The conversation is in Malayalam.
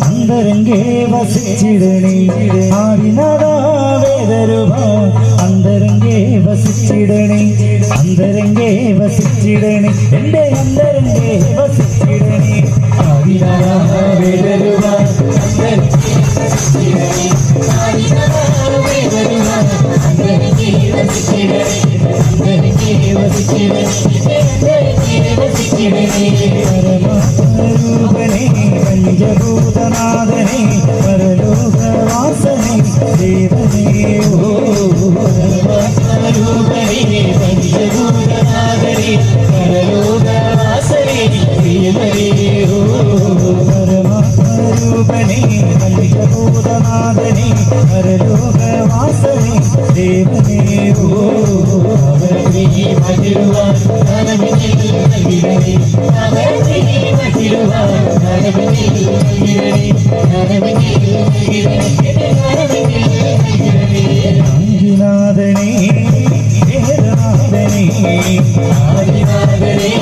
അന്തരംഗേ വസിച്ചിടണേ ആദിനാഥാവേദരുവ അന്തരംഗേ വസിച്ചിടണേ അന്തരംഗേ വസിച്ചിടണേ എൻ്റെ അന്തരംഗേ വസിച്ചിടണേ ആദിനാഥാവേദരുവ പരമാത്മരൂപനേ പഞ്ചഭൂതനാഥനേ പരലോകവാസനേ ദേവനേ ഓ പരമാത്മരൂപനേ പഞ്ചഭൂതനാഥനേ പരലോകവാസനേ ദേവനേ ഓ പരമാത്മരൂപനേ പഞ്ചഭൂതനാഥനേ പരലോകവാസനേ ദേവനേ ഓ ആദിനാഥനേ വേദനാഥനേ ആദിനാഥനേ